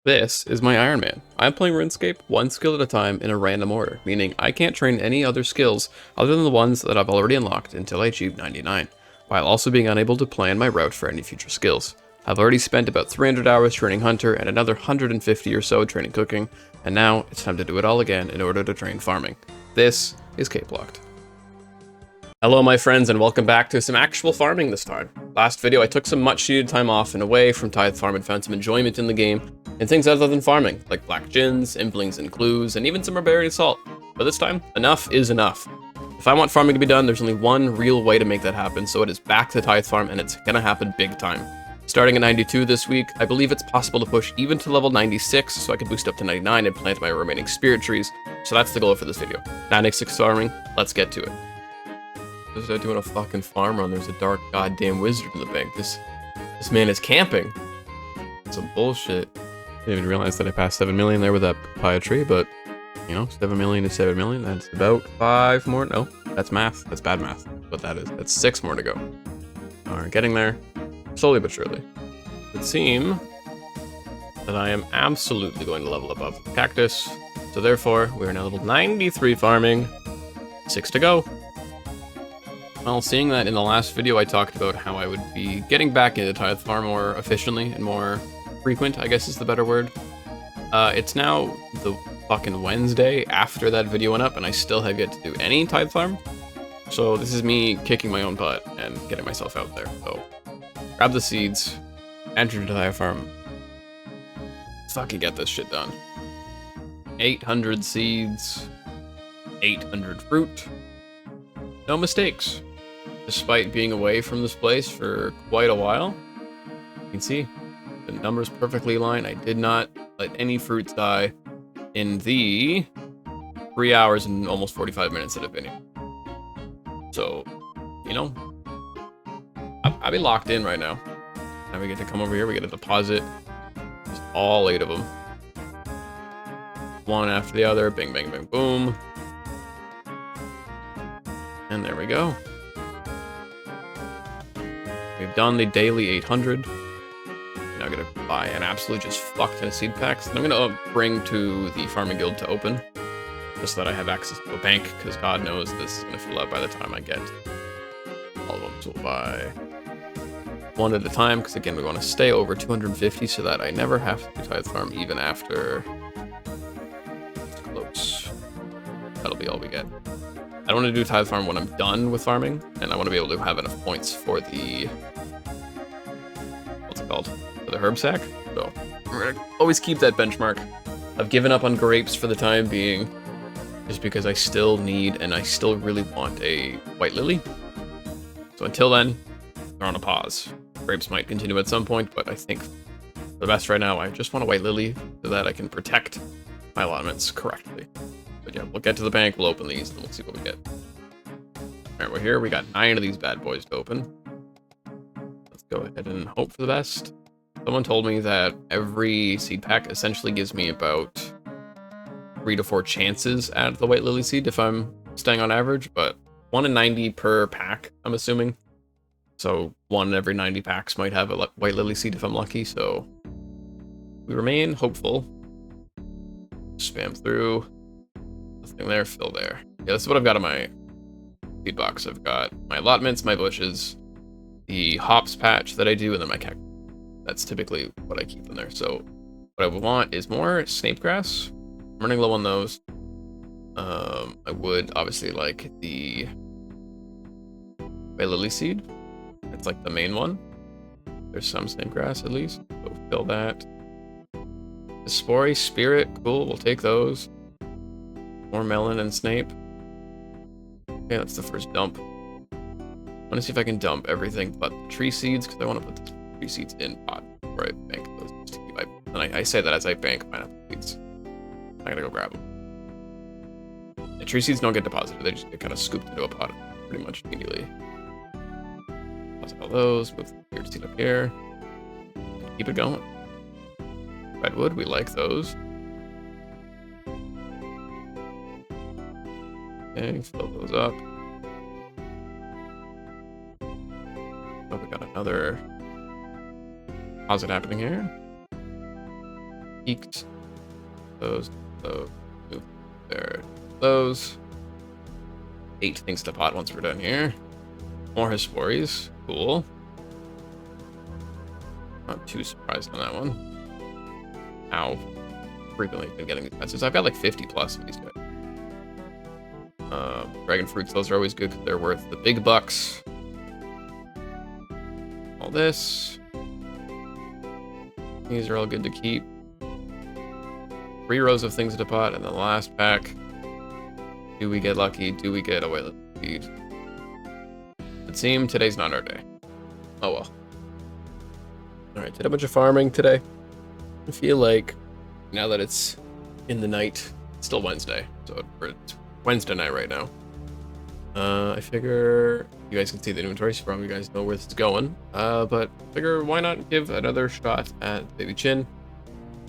This is my Iron Man. I'm playing RuneScape one skill at a time in a random order, meaning I can't train any other skills other than the ones that I've already unlocked until I achieve 99, while also being unable to plan my route for any future skills. I've already spent about 300 hours training Hunter and another 150 or so training Cooking, and now it's time to do it all again in order to train Farming. This is CapeLocked. Hello my friends, and welcome back to some actual farming this time. Last video I took some much needed time off and away from Tithe Farm and found some enjoyment in the game and things other than farming, like black gins, implings and clues, and even some barbarian assault. But this time, enough is enough. If I want farming to be done, there's only one real way to make that happen, so it is back to Tithe Farm, and it's gonna happen big time. Starting at 92 this week, I believe it's possible to push even to level 96, so I can boost up to 99 and plant my remaining spirit trees, so that's the goal for this video. 96 farming, let's get to it. Just doing a fucking farm run, there's a dark goddamn wizard in the bank. This man is camping. Some bullshit. Didn't even realize that I passed 7 million there with that papaya tree, but you know, 7 million is 7 million. That's about 5 more. No, that's math. That's bad math. But that is. That's 6 more to go. Alright, getting there. Slowly but surely. It would seem that I am absolutely going to level above the cactus. So therefore, we are now level 93 farming. 6 to go. Well, seeing that in the last video I talked about how I would be getting back into Tithe Farm more efficiently and more frequent, I guess is the better word. It's now the fucking Wednesday after that video went up, and I still have yet to do any Tithe Farm. So this is me kicking my own butt and getting myself out there. So grab the seeds, enter into Tithe Farm. Fucking get this shit done. 800 seeds, 800 fruit. No mistakes. Despite being away from this place for quite a while, you can see the numbers perfectly aligned. I did not let any fruits die in the 3 hours and almost 45 minutes that I've been here. So, you know, I'll be locked in right now. Now we get to come over here, we get a deposit. Just all 8 of them. One after the other, bing, bang, bang, boom. And there we go. We've done the daily 800. Now I'm gonna buy an absolute just fuck ton of seed packs that I'm gonna bring to the farming guild to open, just so that I have access to a bank, because God knows this is gonna fill up by the time I get all of them. So we'll buy one at a time, because again we want to stay over 250 so that I never have to do Tithe Farm even after it's close. That'll be all we get. I don't want to do Tithe Farm when I'm done with farming, and I want to be able to have enough points for the, what's it called? For the herb sack. So we're gonna always keep that benchmark. I've given up on grapes for the time being, just because I still need and I still really want a white lily. So until then, they're on a pause. Grapes might continue at some point, but I think for the best right now, I just want a white lily so that I can protect my allotments correctly. But yeah, we'll get to the bank, we'll open these, and we'll see what we get. Alright, we're here. We got 9 of these bad boys to open. Let's go ahead and hope for the best. Someone told me that every seed pack essentially gives me about 3 to 4 chances at the white lily seed if I'm staying on average, but 1 in 90 per pack, I'm assuming. So 1 in every 90 packs might have a white lily seed if I'm lucky, so we remain hopeful. Spam through. Nothing there, fill there. Yeah, this is what I've got in my seed box. I've got my allotments, my bushes, the hops patch that I do, and then my cactus. That's typically what I keep in there. So what I would want is more snape grass. I'm running low on those. I would obviously like the white lily seed. It's like the main one. There's some snape grass at least. So fill that. The Spore Spirit, cool, we'll take those. More melon and snape. Okay, that's the first dump. I want to see if I can dump everything but the tree seeds, because I want to put the tree seeds in pot before I bank those. Just to keep my, and I say that as I bank pineapple seeds. I gotta go grab them. The tree seeds don't get deposited, they just get kind of scooped into a pot pretty much immediately. Deposit all those, move the weird seed up here. Keep it going. Redwood, we like those. Okay, fill those up. Oh, we got another deposit happening here. peaks. Those, move there. Those. 8 things to pot once we're done here. More Hesperies. Cool. Not too surprised on that one. How frequently I've been getting these messages. I've got like 50 plus of these guys. Dragon fruits, those are always good because they're worth the big bucks. All this. These are all good to keep. 3 rows of things to pot, and the last pack. Do we get lucky? Do we get away with speed? It seems today's not our day. Oh well. Alright, did a bunch of farming today. I feel like now that it's in the night, it's still Wednesday, so it's Wednesday night right now. I figure you guys can see the inventory, so probably you guys know where this is going. But figure why not give another shot at Baby Chin,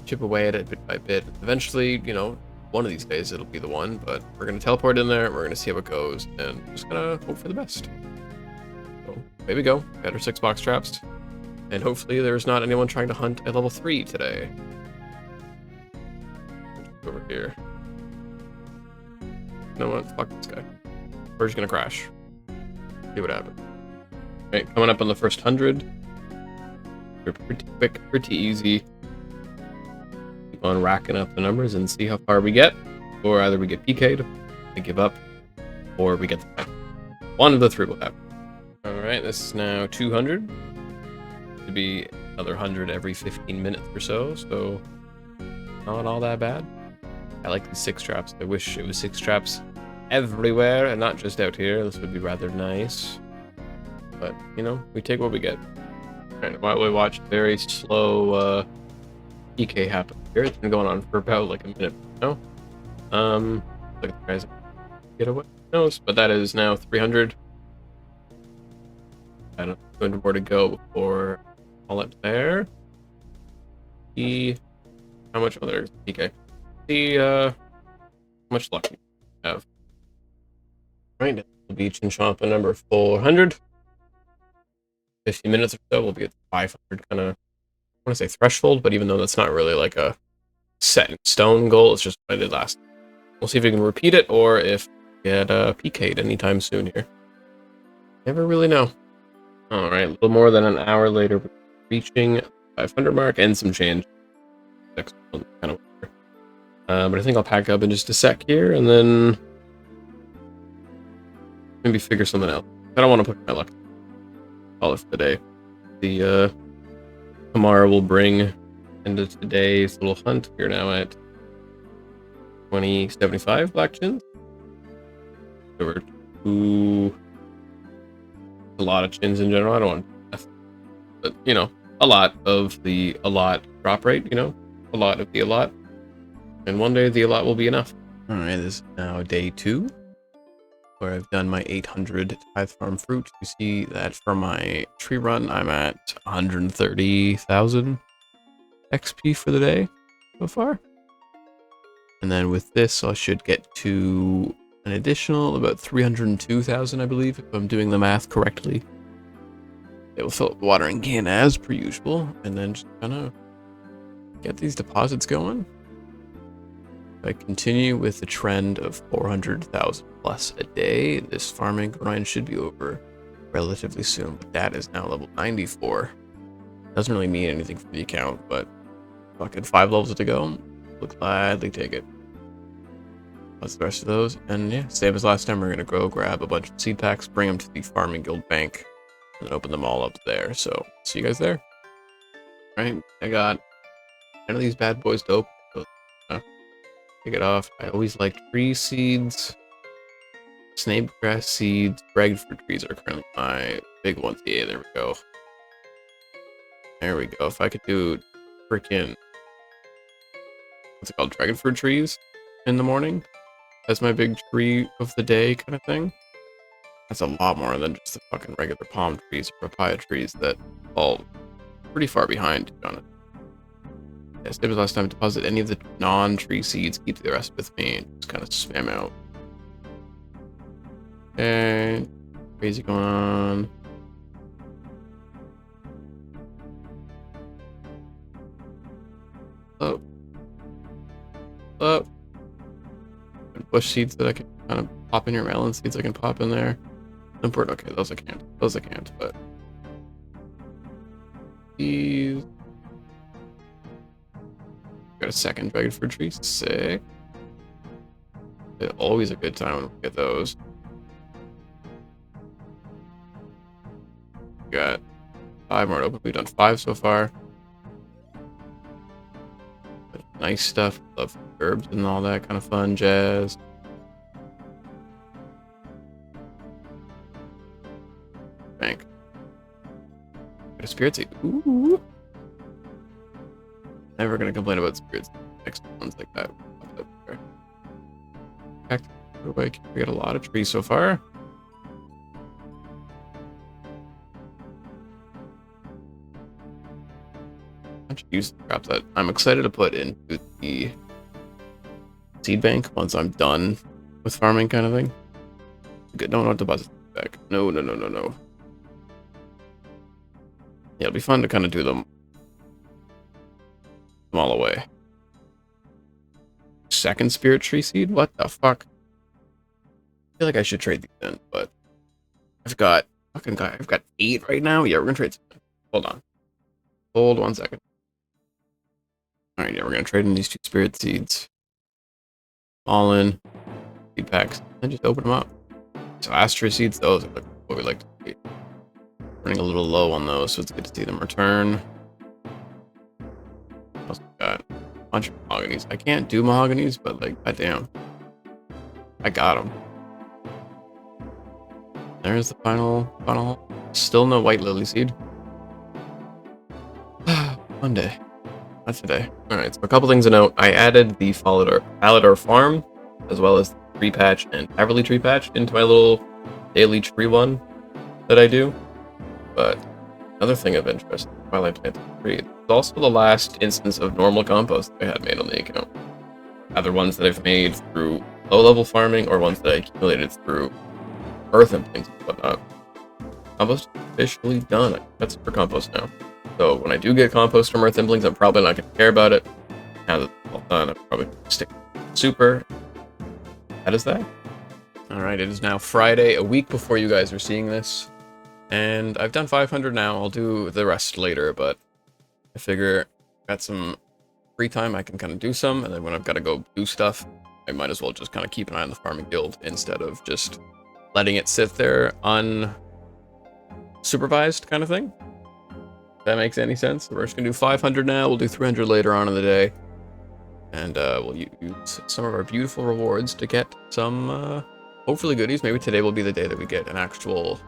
chip away at it bit by bit. Eventually, you know, one of these days it'll be the one, but we're gonna teleport in there, we're gonna see how it goes, and just gonna hope for the best. So, there we go. Got our 6 box traps, and hopefully there's not anyone trying to hunt at level 3 today. Over here. You know what? Fuck this guy. We're just gonna crash. See what happens. Alright, coming up on the first 100. We're pretty quick, pretty easy. Keep on racking up the numbers and see how far we get. Or either we get PK'd, we give up, or we get the fight. One of the 3 will happen. Alright, this is now 200. To be another 100 every 15 minutes or so, so not all that bad. I like these 6 traps. I wish it was 6 traps everywhere and not just out here. This would be rather nice. But, you know, we take what we get. Alright, while we watch very slow PK happen here. It's been going on for about like a minute now. Look at the guys get away. Knows, but that is now 300. I don't know, 200 more to go before all up there. See how much other PK. See how much luck we have. Right, we'll be Chinchompa number 400. 50 minutes or so, we'll be at 500 kind of, I want to say threshold, but even though that's not really like a set in stone goal, it's just what I did last. We'll see if we can repeat it or if we get PK'd anytime soon here. Never really know. Alright, a little more than an hour later, we're reaching 500 mark and some change. Next one, kind of weird. But I think I'll pack up in just a sec here and then maybe figure something out. I don't want to put my luck. Call it for the day. The tomorrow will bring into today's little hunt. We're now at 2075 black chins. There were 2. A lot of chins in general. I don't want, but you know, a lot of the allot drop rate. You know, a lot of the allot, and one day the allot will be enough. All right, this is now day 2. Where I've done my 800 Tithe Farm fruit. You see that for my tree run, I'm at 130,000 XP for the day so far. And then with this, I should get to an additional about 302,000, I believe, if I'm doing the math correctly. It will fill up the watering can as per usual, and then just kind of get these deposits going. If I continue with the trend of 400,000 plus a day, this farming grind should be over relatively soon. But that is now level 94. Doesn't really mean anything for the account, but fucking 5 levels to go. We'll gladly take it. That's the rest of those. And yeah, same as last time, we're going to go grab a bunch of seed packs, bring them to the farming guild bank, and then open them all up there. So, see you guys there. Alright, I got 10 of these bad boys to open. So, take it off. I always like tree seeds. Snape grass seeds, breadfruit trees are currently my big ones. Yeah, there we go. There we go. If I could do freaking, what's it called? Dragon fruit trees in the morning. That's my big tree of the day kind of thing. That's a lot more than just the fucking regular palm trees or papaya trees that fall pretty far behind, to be honest. Yeah, same as last time, deposit any of the non-tree seeds, keep the rest with me, and just kind of spam out. Okay, crazy going on. Oh, up. Bush seeds that I can kind of pop in here. Melon seeds I can pop in there. Import, okay, those I can't. Those I can't, but these. Got a second dragon fruit tree. Sick. It's always a good time when we get those. Got 5 more open. We've done 5 so far. Nice stuff. Love herbs and all that kind of fun jazz. Bank. Got a spirit seed. Ooh. Never gonna complain about spirits. Next ones like that. We got a lot of trees so far. Bunch of use crops that I'm excited to put into the seed bank once I'm done with farming, kind of thing. Good. No, not deposit back. No. Yeah, it'll be fun to kind of do them all away. Second spirit tree seed? What the fuck? I feel like I should trade these in, but I've got 8 right now. Yeah, we're gonna trade some. Hold on. Hold 1 second. Alright, yeah, we're gonna trade in these 2 spirit seeds. All in. Seed packs. And just open them up. So Astra seeds, those are what we like to see. Running a little low on those, so it's good to see them return. What else we got? A bunch of mahoganies. I can't do mahoganies, but like, goddamn. I got them. There's the final. Still no white lily seed. One day. Not today. Alright, so a couple things to note. I added the Falador farm, as well as the tree patch and Everly tree patch into my little daily tree one that I do. But another thing of interest while I planted the tree, it's also the last instance of normal compost I had made on the account. Either ones that I've made through low-level farming or ones that I accumulated through earth and things and whatnot. Compost is officially done. That's for compost now. So when I do get compost from earth implings, I'm probably not going to care about it. Now that it's all done, I'll probably stick super. That is that. Alright, it is now Friday, a week before you guys are seeing this. And I've done 500 now. I'll do the rest later, but I figure I've got some free time. I can kind of do some, and then when I've got to go do stuff, I might as well just kind of keep an eye on the farming guild instead of just letting it sit there unsupervised kind of thing. If that makes any sense. We're just going to do 500 now. We'll do 300 later on in the day. And we'll use some of our beautiful rewards to get some, hopefully goodies. Maybe today will be the day that we get an actual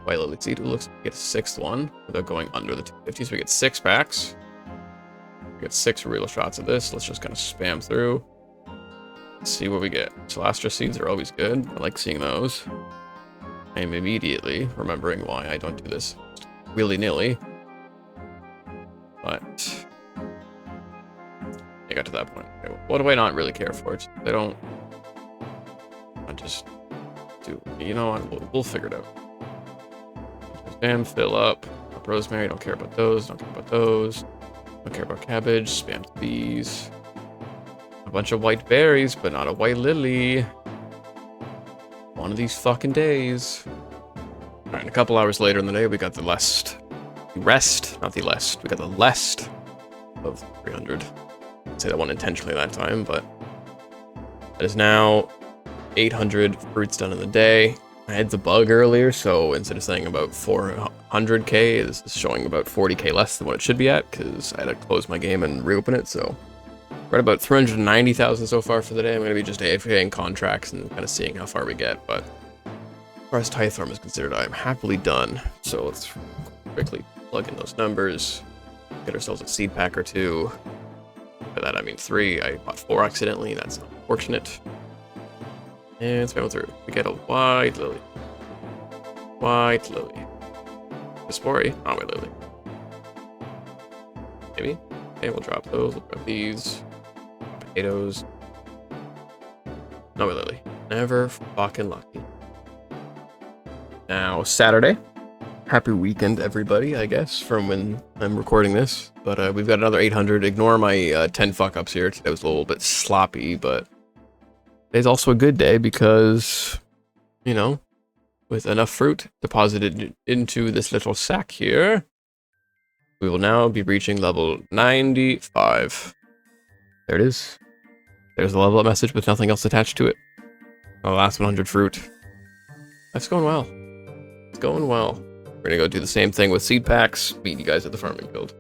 white lily seed. It looks like we get a 6th one without going under the 250. So we get 6 packs. We get 6 real shots of this. Let's just kind of spam through. See what we get. Celestra seeds are always good. I like seeing those. I am immediately remembering why I don't do this willy-nilly. But I got to that point. Okay, what do I not really care for? They don't. I just do. You know what? We'll figure it out. Spam, fill up rosemary. Don't care about those. Don't care about those. Don't care about cabbage. Spam these. A bunch of white berries, but not a white lily. One of these fucking days. Alright, a couple hours later in the day, we got the lest. We got the lest of 300. I'd say that one intentionally that time, but that is now 800 fruits done in the day. I had the bug earlier, so instead of saying about 400k, this is showing about 40k less than what it should be at, because I had to close my game and reopen it, so we're at about 390,000 so far for the day. I'm going to be just AFKing contracts and kind of seeing how far we get, but as far as Tithe Farm is considered, I'm happily done. So let's quickly plug in those numbers, get ourselves a seed pack or 2. By that I mean 3. I bought 4 accidentally. That's unfortunate. And let's go through. We get a white lily. White lily. Dispori, not white lily. Maybe? Okay, we'll drop those. We'll drop these. Potatoes. No white lily. Never fucking lucky. Now, Saturday. happy weekend, everybody, I guess, from when I'm recording this. But we've got another 800. Ignore my 10 fuck-ups here. Today was a little bit sloppy, but today's also a good day because, you know, with enough fruit deposited into this little sack here, we will now be reaching level 95. There it is. There's the level up message with nothing else attached to it. The last 100 fruit. That's going well. It's going well. We're gonna go do the same thing with seed packs. Meet you guys at the farming guild.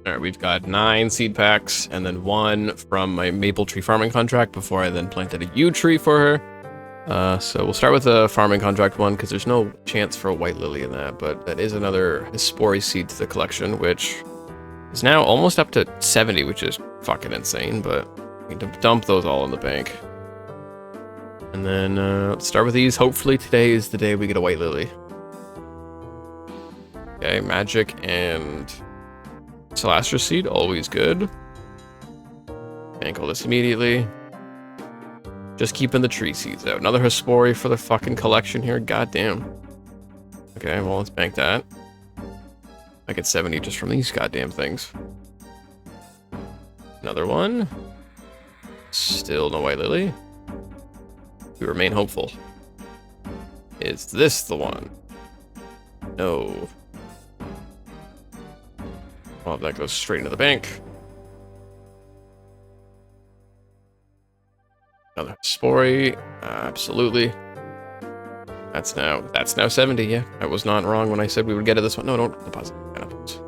Alright, we've got 9 seed packs, and then 1 from my maple tree farming contract before I then planted a yew tree for her. So we'll start with the farming contract one, because there's no chance for a white lily in that, but that is another Hespori seed to the collection, which is now almost up to 70, which is fucking insane, but we need to dump those all in the bank. And then let's start with these. Hopefully today is the day we get a white lily. Okay, magic and Celastra seed, always good. Bank all this immediately. Just keeping the tree seeds out. Another Hespori for the fucking collection here, goddamn. Okay, well, let's bank that. I get 70 just from these goddamn things. Another one. Still no white lily. We remain hopeful. Is this the one? No. Well, that goes straight into the bank. Another Hespori. Absolutely. That's now 70, yeah. I was not wrong when I said we would get to this one. No, don't deposit pineapples.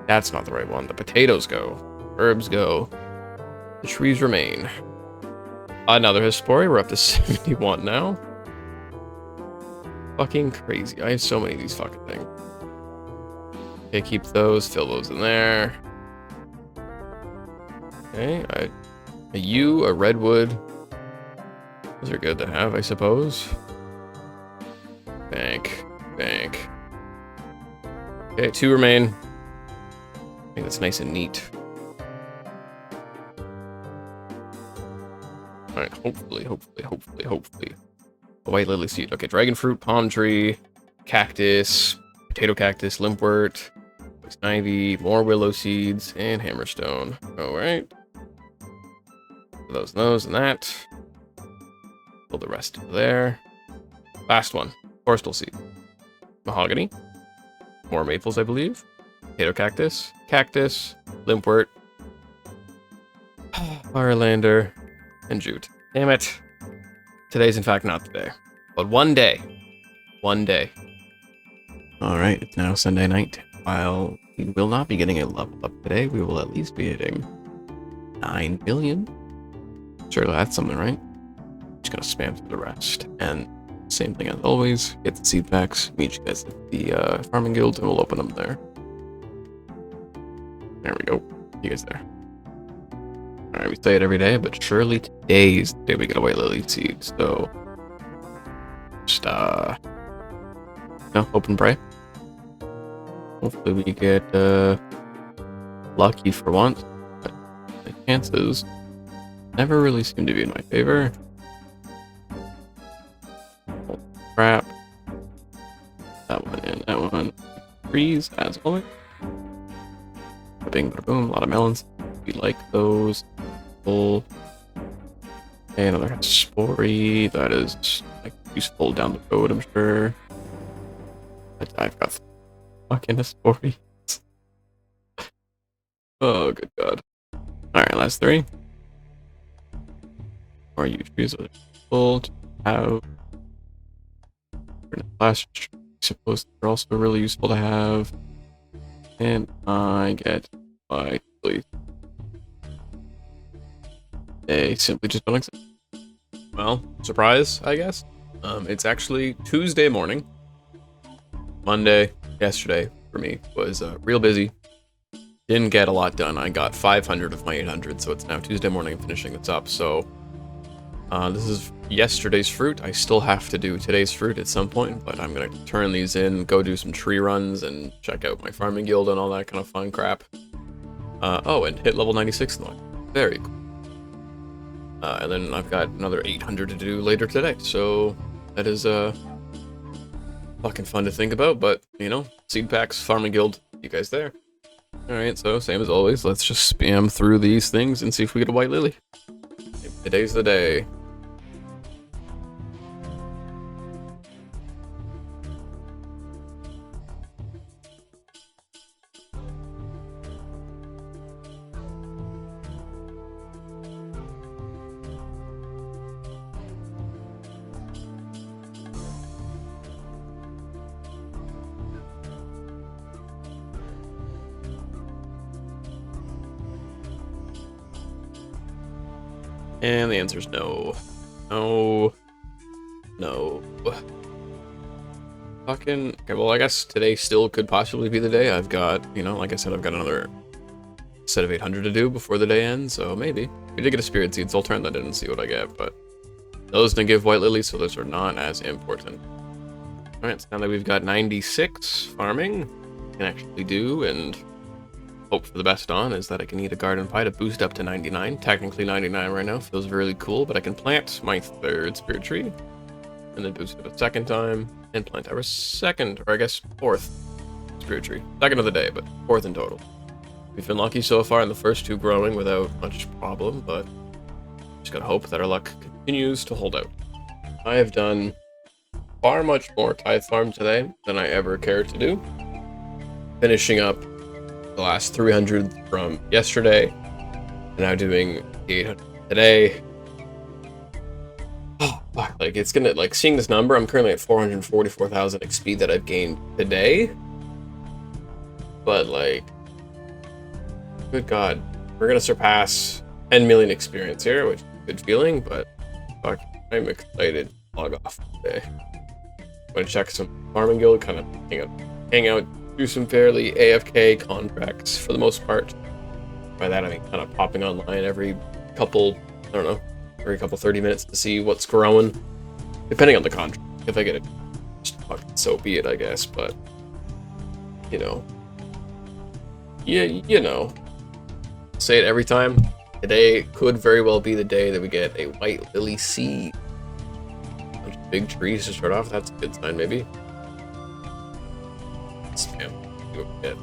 That's not the right one. The potatoes go. Herbs go. The trees remain. Another Hespori. We're up to 71 now. Fucking crazy. I have so many of these fucking things. Okay, keep those. Fill those in there. Okay, a yew, a redwood. Those are good to have, I suppose. Bank. Bank. Okay, 2 remain. I think that's nice and neat. Alright, hopefully. A white lily seed. Okay, dragon fruit, palm tree, cactus, potato cactus, limpwort, poison ivy, more willow seeds, and hammerstone. Alright. Those, and that. Pull the rest there. Last one. Forestal seed. Mahogany. More maples, I believe. Potato cactus. Cactus. Limpwort. Firelander. And jute. Damn it. Today's in fact not the day. But one day. One day. Alright, it's now Sunday night. While we will not be getting a level up today, we will at least be hitting 9 million. Sure, that's something, right? Just gonna spam through the rest. And same thing as always, get the seed packs, meet you guys at the farming guild, and we'll open them there. There we go. See you guys there. Alright, we say it every day, but surely today is the day we get a white lily seed, so just hope and pray. Hopefully we get lucky for once, but the chances never really seem to be in my favor. Oh, crap. That one and that one. Trees, as always. Bing, bada boom, a lot of melons. We like those. Full. Okay, another Hespori. That is like useful down the road, I'm sure. But I've got fucking Hespori. Oh, good god. Alright, last 3. More yew trees are full to have. Last, I suppose they're also really useful to have. And I get my please. They simply just don't exist. Well, surprise, I guess. It's actually Tuesday morning. Monday, yesterday, for me, was real busy. Didn't get a lot done. I got 500 of my 800, so it's now Tuesday morning. I'm finishing this up, so this is yesterday's fruit. I still have to do today's fruit at some point, but I'm gonna turn these in, go do some tree runs, and check out my farming guild and all that kind of fun crap. Oh, and hit level 96 in the one. Very cool. And then I've got another 800 to do later today, so that is fucking fun to think about, but, you know, seed packs, farming guild, you guys there. Alright, so same as always, let's just spam through these things and see if we get a white lily. Today's the day. And the answer is no. No. No. Fucking... Okay, well, I guess today still could possibly be the day. I've got, you know, like I said, I've got another set of 800 to do before the day ends, so maybe. We did get a spirit seed, so I'll turn that in and see what I get, but those didn't give white lilies, so those are not as important. Alright, so now that we've got 96 farming, we can actually do, and hope for the best on, is that I can eat a garden pie to boost up to 99. Technically 99 right now, feels really cool, but I can plant my third spirit tree, and then boost it a second time, and plant our second, or I guess fourth spirit tree. Second of the day, but fourth in total. We've been lucky so far in the first two growing without much problem, but just gotta hope that our luck continues to hold out. I have done far much more Tithe Farm today than I ever cared to do. Finishing up the last 300 from yesterday, and now doing 800 today. Oh, fuck, like, it's gonna, like, seeing this number, I'm currently at 444,000 XP that I've gained today. But, like, good God, we're gonna surpass 10 million experience here, which is a good feeling, but fuck, I'm excited to log off today. I'm gonna check some farming guild, kind of hang out, do some fairly AFK contracts for the most part. By that I mean kind of popping online every couple, I don't know, every couple 30 minutes to see what's growing, depending on the contract. If I get it, just fucking so be it, I guess, but, you know. Yeah, you know. Say it every time. Today could very well be the day that we get a white lily seed. A bunch of big trees to start off, that's a good sign, maybe. Spam. See what we get.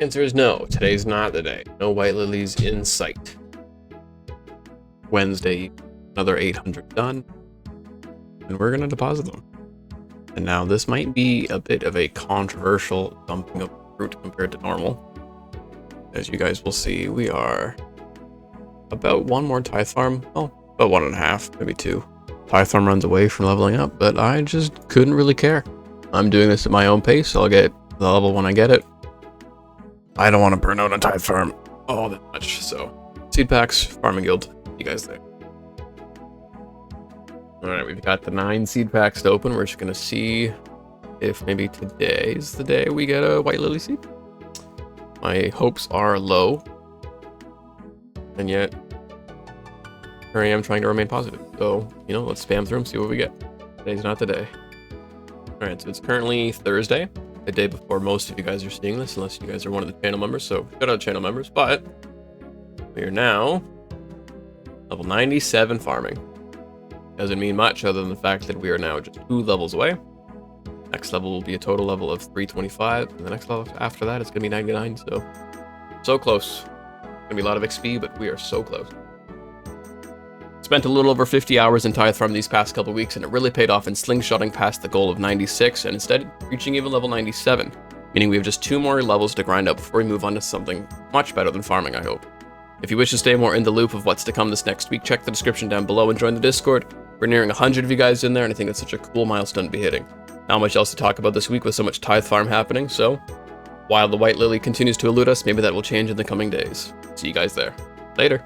Answer is no. Today's not the day. No white lilies in sight. Wednesday, another 800 done, and we're gonna deposit them. And now this might be a bit of a controversial dumping of fruit compared to normal. As you guys will see, we are about one more Tithe Farm. Oh, about 1.5, maybe 2. Tithe Farm runs away from leveling up, but I just couldn't really care. I'm doing this at my own pace, so I'll get the level when I get it. I don't want to burn out on Tithe Farm all that much, so seed packs, farming guild, you guys there. Alright, we've got the 9 seed packs to open. We're just gonna see if maybe today's the day we get a white lily seed. My hopes are low, and yet here I am trying to remain positive. So, you know, let's spam through them, see what we get. Today's not the day. Alright, so it's currently Thursday, the day before most of you guys are seeing this, unless you guys are one of the channel members, so shout out channel members, but we are now level 97 farming. Doesn't mean much other than the fact that we are now just 2 levels away. Next level will be a total level of 325, and the next level after that is going to be 99, so close. Going to be a lot of XP, but we are so close. Spent a little over 50 hours in Tithe Farm these past couple weeks, and it really paid off in slingshotting past the goal of 96, and instead reaching even level 97, meaning we have just 2 more levels to grind up before we move on to something much better than farming, I hope. If you wish to stay more in the loop of what's to come this next week, check the description down below and join the Discord. We're nearing 100 of you guys in there, and I think that's such a cool milestone to be hitting. Not much else to talk about this week with so much Tithe Farm happening, so While the white lily continues to elude us, maybe that will change in the coming days. See you guys there. Later.